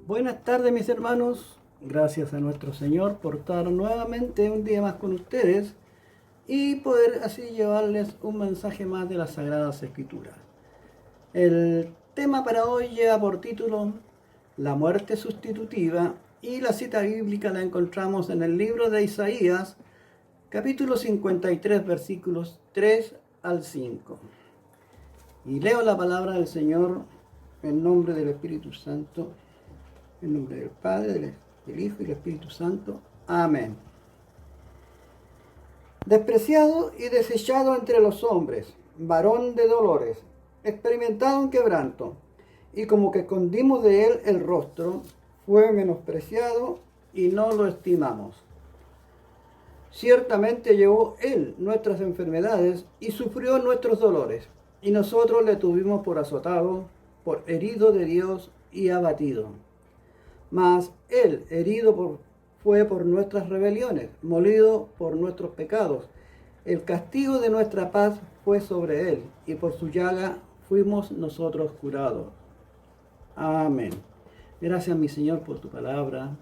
Buenas tardes, mis hermanos. Gracias a nuestro Señor por estar nuevamente un día más con ustedes y poder así llevarles un mensaje más de las Sagradas Escrituras. El tema para hoy lleva por título La muerte sustitutiva, y la cita bíblica la encontramos en el libro de Isaías, capítulo 53, versículos 3 al 5. Y leo la palabra del Señor en nombre del Espíritu Santo. En nombre del Padre, del Hijo y del Espíritu Santo. Amén. Despreciado y desechado entre los hombres, varón de dolores, experimentado en quebranto, y como que escondimos de él el rostro, fue menospreciado y no lo estimamos. Ciertamente llevó él nuestras enfermedades y sufrió nuestros dolores, y nosotros le tuvimos por azotado, por herido de Dios y abatido. Mas él fue por nuestras rebeliones, molido por nuestros pecados. El castigo de nuestra paz fue sobre él, y por su llaga fuimos nosotros curados. Amén. Gracias, mi Señor, por tu palabra,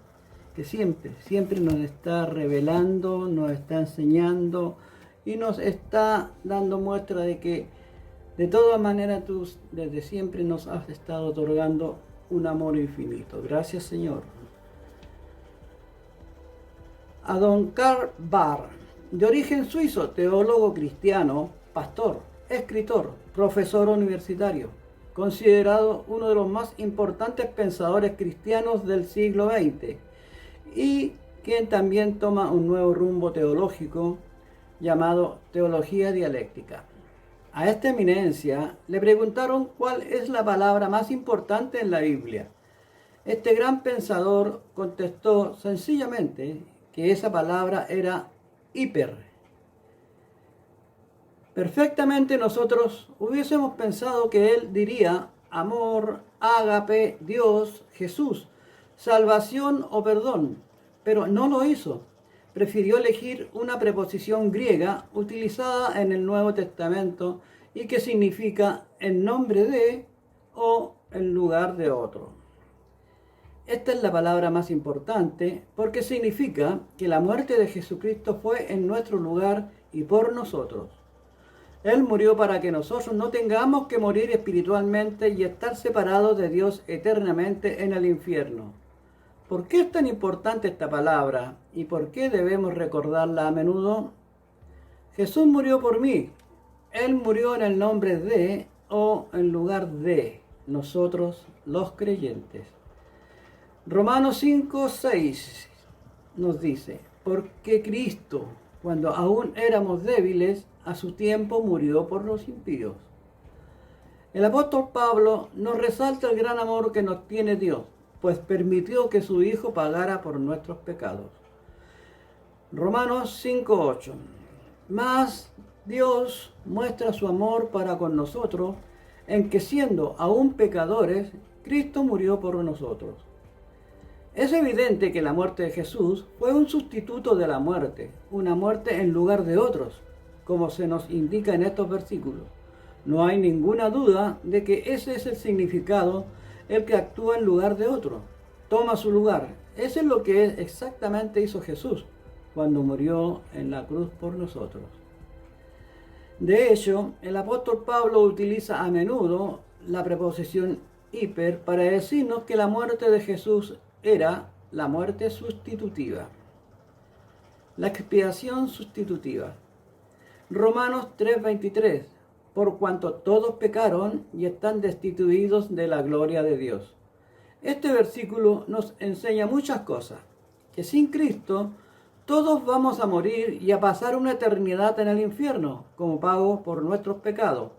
que siempre nos está revelando, nos está enseñando y nos está dando muestra de que de todas maneras tú desde siempre nos has estado otorgando un amor infinito. Gracias, Señor. A don Karl Barth, de origen suizo, teólogo cristiano, pastor, escritor, profesor universitario, considerado uno de los más importantes pensadores cristianos del siglo XX, y quien también toma un nuevo rumbo teológico llamado teología dialéctica. A esta eminencia le preguntaron cuál es la palabra más importante en la Biblia. Este gran pensador contestó sencillamente que esa palabra era hiper. Perfectamente nosotros hubiésemos pensado que él diría amor, ágape, Dios, Jesús, salvación o perdón, pero no lo hizo. Prefirió elegir una preposición griega utilizada en el Nuevo Testamento y que significa en nombre de o en lugar de otro. Esta es la palabra más importante porque significa que la muerte de Jesucristo fue en nuestro lugar y por nosotros. Él murió para que nosotros no tengamos que morir espiritualmente y estar separados de Dios eternamente en el infierno. ¿Por qué es tan importante esta palabra y por qué debemos recordarla a menudo? Jesús murió por mí. Él murió en el nombre de o en lugar de nosotros los creyentes. Romanos 5:6 nos dice, porque Cristo, cuando aún éramos débiles, a su tiempo murió por los impíos. El apóstol Pablo nos resalta el gran amor que nos tiene Dios, pues permitió que su Hijo pagara por nuestros pecados. Romanos 5:8. Mas Dios muestra su amor para con nosotros en que siendo aún pecadores, Cristo murió por nosotros. Es evidente que la muerte de Jesús fue un sustituto de la muerte, una muerte en lugar de otros, como se nos indica en estos versículos. No hay ninguna duda de que ese es el significado, el que actúa en lugar de otro, toma su lugar. Eso es lo que exactamente hizo Jesús cuando murió en la cruz por nosotros. De hecho, el apóstol Pablo utiliza a menudo la preposición hiper para decirnos que la muerte de Jesús era la muerte sustitutiva. La expiación sustitutiva. Romanos 3:23. Por cuanto todos pecaron y están destituidos de la gloria de Dios. Este versículo nos enseña muchas cosas. Que sin Cristo todos vamos a morir y a pasar una eternidad en el infierno como pago por nuestros pecados.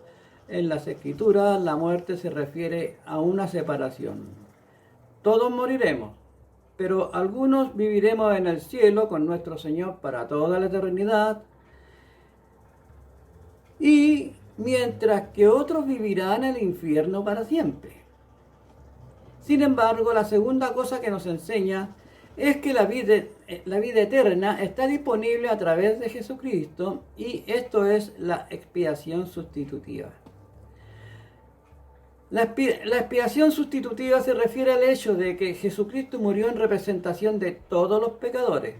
En las Escrituras la muerte se refiere a una separación. Todos moriremos, pero algunos viviremos en el cielo con nuestro Señor para toda la eternidad, y mientras que otros vivirán en el infierno para siempre. Sin embargo, la segunda cosa que nos enseña es que la vida eterna está disponible a través de Jesucristo, y esto es la expiación sustitutiva. La expiación sustitutiva se refiere al hecho de que Jesucristo murió en representación de todos los pecadores.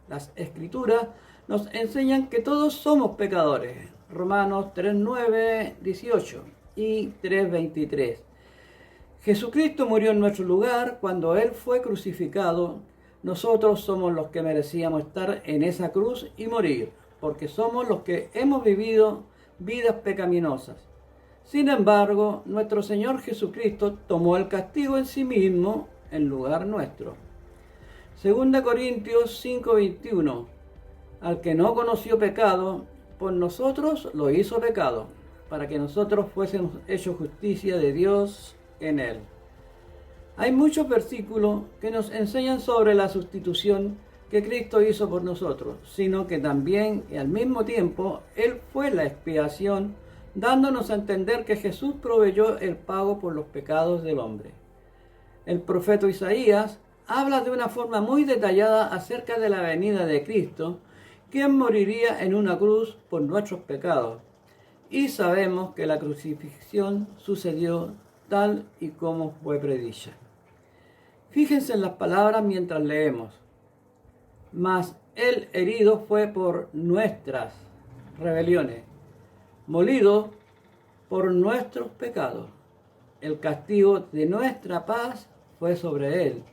Las Escrituras nos enseñan que todos somos pecadores. Romanos 3:9, 18 y 3:23. Jesucristo murió en nuestro lugar cuando Él fue crucificado. Nosotros somos los que merecíamos estar en esa cruz y morir, porque somos los que hemos vivido vidas pecaminosas. Sin embargo, nuestro Señor Jesucristo tomó el castigo en sí mismo en lugar nuestro. 2 Corintios 5:21. Al que no conoció pecado, por nosotros lo hizo pecado, para que nosotros fuésemos hechos justicia de Dios en él. Hay muchos versículos que nos enseñan sobre la sustitución que Cristo hizo por nosotros, sino que también y al mismo tiempo Él fue la expiación, dándonos a entender que Jesús proveyó el pago por los pecados del hombre. El profeta Isaías habla de una forma muy detallada acerca de la venida de Cristo, quien moriría en una cruz por nuestros pecados. Y sabemos que la crucifixión sucedió tal y como fue predicha. Fíjense en las palabras mientras leemos. Mas el herido fue por nuestras rebeliones, molido por nuestros pecados. El castigo de nuestra paz fue sobre él,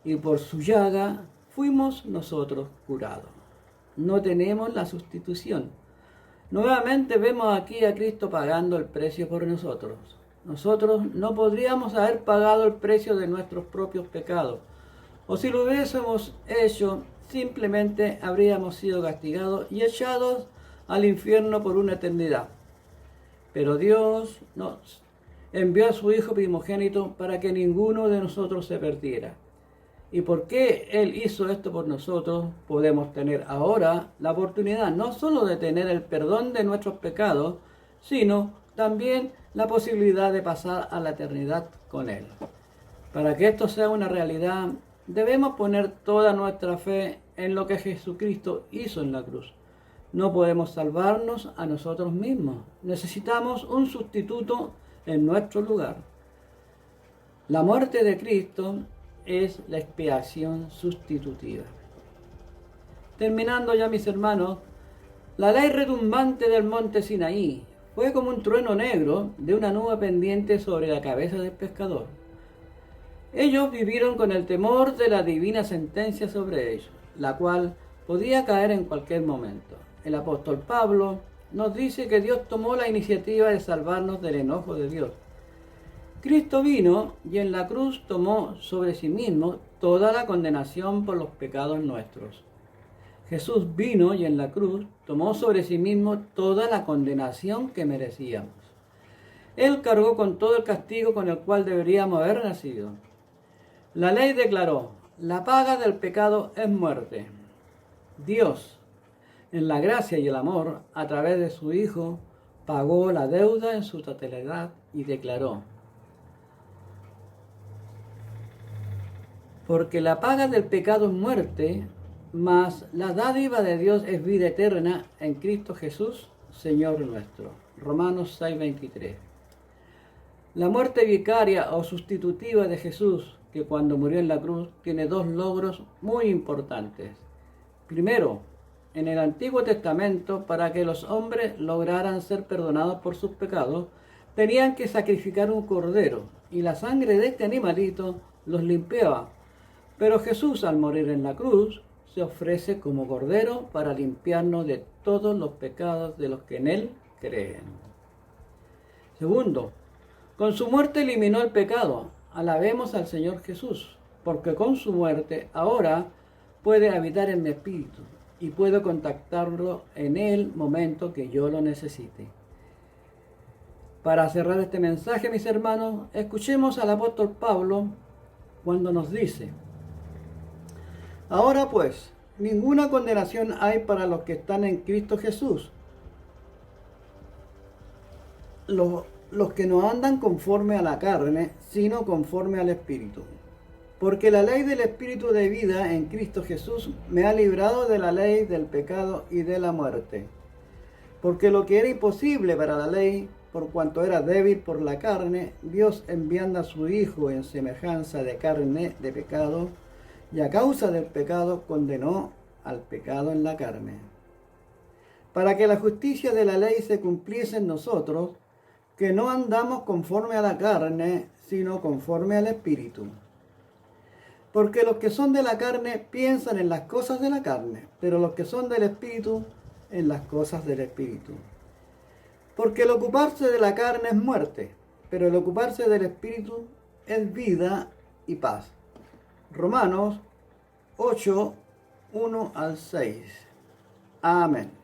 y por su llaga fuimos nosotros curados. No tenemos la sustitución. Nuevamente vemos aquí a Cristo pagando el precio por nosotros. Nosotros no podríamos haber pagado el precio de nuestros propios pecados, o si lo hubiésemos hecho, simplemente habríamos sido castigados y echados al infierno por una eternidad. Pero Dios nos envió a su Hijo primogénito para que ninguno de nosotros se perdiera. ¿Y porque Él hizo esto por nosotros? Podemos tener ahora la oportunidad no solo de tener el perdón de nuestros pecados, sino también la posibilidad de pasar a la eternidad con Él. Para que esto sea una realidad, debemos poner toda nuestra fe en lo que Jesucristo hizo en la cruz. No podemos salvarnos a nosotros mismos. Necesitamos un sustituto en nuestro lugar. La muerte de Cristo es la expiación sustitutiva. Terminando ya, mis hermanos, la ley retumbante del monte Sinaí fue como un trueno negro de una nube pendiente sobre la cabeza del pescador. Ellos vivieron con el temor de la divina sentencia sobre ellos, la cual podía caer en cualquier momento. El apóstol Pablo nos dice que Dios tomó la iniciativa de salvarnos del enojo de Dios. Cristo vino y en la cruz tomó sobre sí mismo toda la condenación por los pecados nuestros. Jesús vino y en la cruz tomó sobre sí mismo toda la condenación que merecíamos. Él cargó con todo el castigo con el cual deberíamos haber nacido. La ley declaró: la paga del pecado es muerte. Dios, en la gracia y el amor, a través de su Hijo, pagó la deuda en su totalidad y declaró: porque la paga del pecado es muerte, mas la dádiva de Dios es vida eterna en Cristo Jesús, Señor nuestro. Romanos 6:23. La muerte vicaria o sustitutiva de Jesús, que cuando murió en la cruz, tiene dos logros muy importantes. Primero, en el Antiguo Testamento, para que los hombres lograran ser perdonados por sus pecados, tenían que sacrificar un cordero, y la sangre de este animalito los limpiaba. Pero Jesús, al morir en la cruz, se ofrece como cordero para limpiarnos de todos los pecados de los que en Él creen. Segundo, con su muerte eliminó el pecado. Alabemos al Señor Jesús, porque con su muerte ahora puede habitar en mi espíritu y puedo contactarlo en el momento que yo lo necesite. Para cerrar este mensaje, mis hermanos, escuchemos al apóstol Pablo cuando nos dice: ahora pues, ninguna condenación hay para los que están en Cristo Jesús, los que no andan conforme a la carne, sino conforme al Espíritu. Porque la ley del Espíritu de vida en Cristo Jesús me ha librado de la ley del pecado y de la muerte. Porque lo que era imposible para la ley, por cuanto era débil por la carne, Dios enviando a su Hijo en semejanza de carne de pecado, y a causa del pecado condenó al pecado en la carne, para que la justicia de la ley se cumpliese en nosotros, que no andamos conforme a la carne, sino conforme al Espíritu. Porque los que son de la carne piensan en las cosas de la carne, pero los que son del Espíritu en las cosas del Espíritu. Porque el ocuparse de la carne es muerte, pero el ocuparse del Espíritu es vida y paz. Romanos 8, 1 al 6. Amén.